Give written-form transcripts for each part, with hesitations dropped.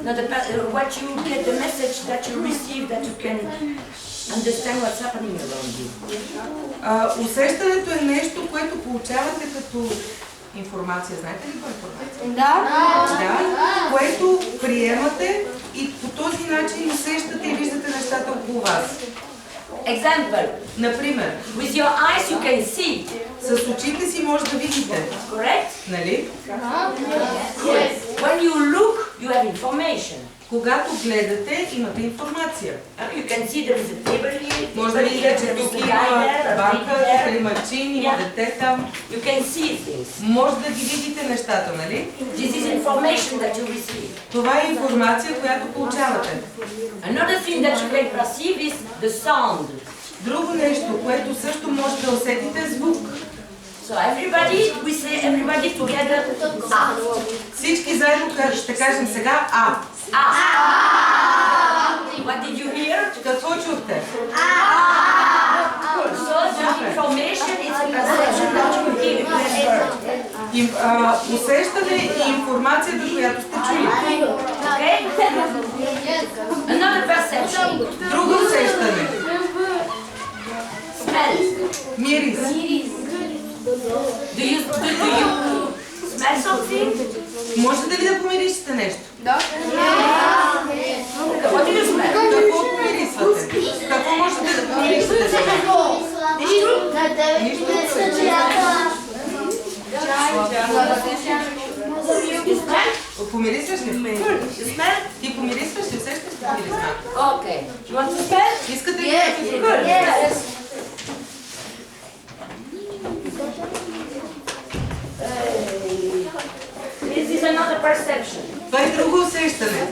what you get, the message that you receive, that you can understand what's happening around you. Усещането е нещо, което получавате като информация. Знаете ли какво е информация? Да. Което приемате и по този начин усещате и виждате нещата около вас. Example. Например, with your eyes you can see. С очите си може да видите. Correct? Нали? Yes. When you look, you have information. Когато гледате, имате информация. You can see there is a table here. Може да видите, че тук има банка, тук има чин, има дете там. You can see things. Може да ги видите нещата, нали? This is information that you receive. Това е информация, която получавате. Another thing that you can perceive is the sound. Друго нещо, което също може да усетите, е звук. So we say everybody together, ah. Всички заедно ще кажем сега а. What did you hear? Какво чухте? So the information is a perception that you hear. Усещане и информацията, която сте чули. Okay? Another perception. Друго усещане. Smell. Мирис. Do you smell something? Можете ли да помиришете нещо? Да. What do you smell? Какво помирисвате? Какво можете да помиришете сега? Помирисваш ли? Ти помирисваш ли? Усещаш ли мирисна? Okay. You want to smell? Искате ли да This is another perception. Това е друго усещане.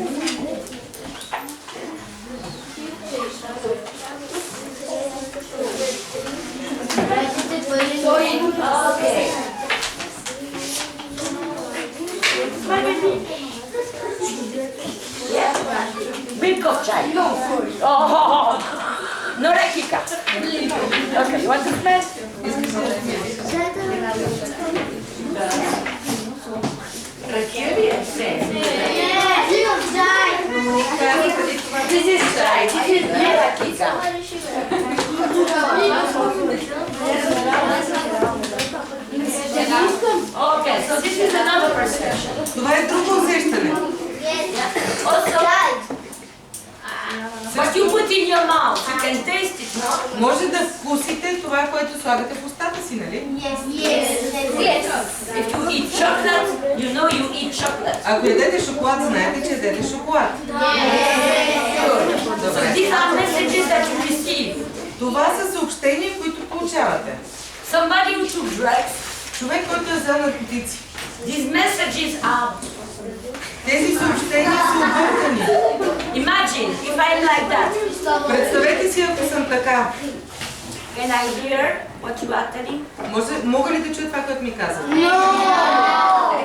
Okay. Yeah. Milk of chai. Oh, no rakika. Okay, you want to smell? This is chai. This is rakika. Okay, so this is another perception. Това е друго усещане. Also, what you put in your mouth, you can taste it, no? Може да вкусите това, което слагате в устата си, нали? Yes. If you eat chocolate, you know you eat chocolate. Ако ядете шоколад, знаете, че ядете шоколад. So these are messages that you receive. Това са съобщения, които получавате. Somebody who took drugs, Човек, който е взел наркотици. these messages are. Тези съобщения са объркани. Imagine if I'm like that. Представете си, ако съм така. Can I hear what you are telling? Мога ли да чуя това, което ми казвате?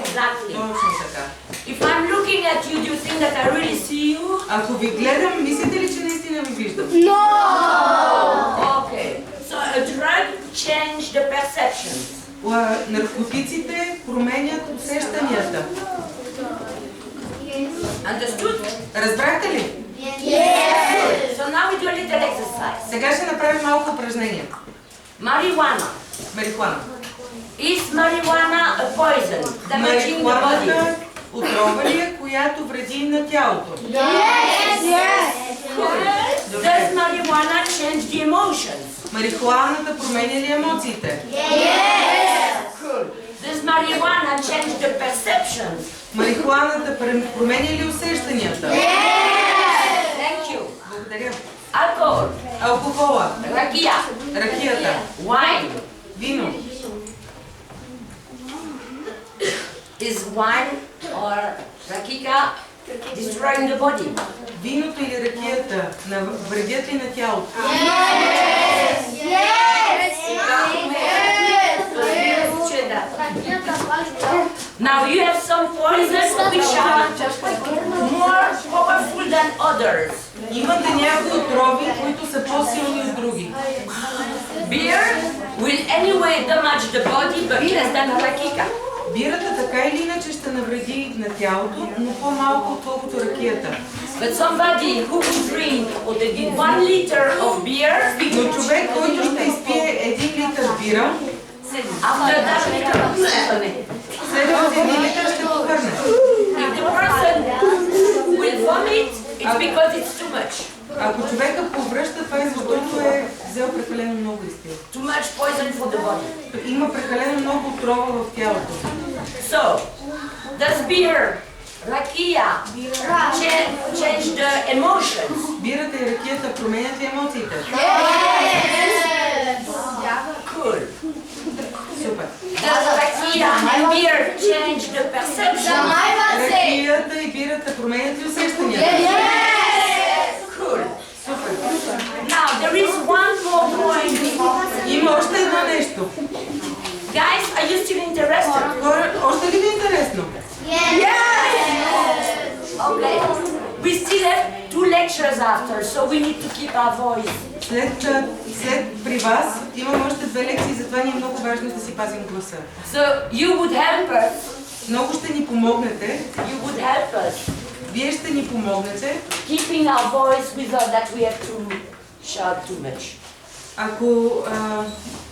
Exactly. Точно така. If I'm looking at you, do you think that I really see you? Ако ви гледам, мислите ли, че наистина ви виждам? Okay. So a drug changed the perception. Наркотиците променят усещанията. Understood? Разбрахте ли? So now we do a little exercise. Сега ще направим малко упражнение. Marijuana. Марихуана. Is marijuana a poison damaging the body? Марихуаната отрова ли е, която вреди на тялото? Does marijuana change the emotions? Марихуаната променя ли емоциите? Does marijuana change the perceptions? Марихуаната променя ли усещанията? Thank you. Благодаря. Alcohol. Алкохола, Rakia. ракията, Wine. вино. Is wine or rakika destroying the body? Виното или ракията вредят ли на тялото? Now you have some poisons which are more powerful than others. Имате някои отрови, които са по-силни от други. Beer will anyway damage the body, but less than rakika. Бирата така или иначе ще навреди на тялото, но по-малко отколкото ракията. But somebody who would drink 1 liter of beer, Но човек, който ще изпие 1 литър бира, after that liter of beer, след този 1 литър ще похърне. if the person will vomit, it's because it's too much. Ако човека повръща, това е защото е взел прекалено много изпил. Too much poison for the body. Има прекалено много отрова в тялото. So, does beer, rakia, change the emotions? Бирата и ракията променят ли емоциите? Cool. Супер. Does rakia and beer change the perception? Ракията и бирата променят ли усещанията? Cool. Супер. Now, there is one more point. Има още едно нещо. Guys, are you still interested? Хора, още ли ви е интересно? Okay. We still have 2 lectures after, so we need to keep our voice. След при вас имам още 2 лекции, затова ни е много важно да си пазим гласа. So you would help us. Много ще ни помогнете. You would help us Вие ще ни помогнете, keeping our voice without that we have to shout too much. ако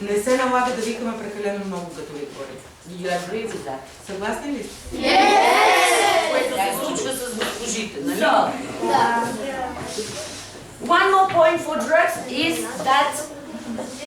не се налага да викаме прекалено много, като ви говорим. Do you agree with that? Съгласни ли сте? Което се случва с госпожите, нали? So, one more point for drugs is that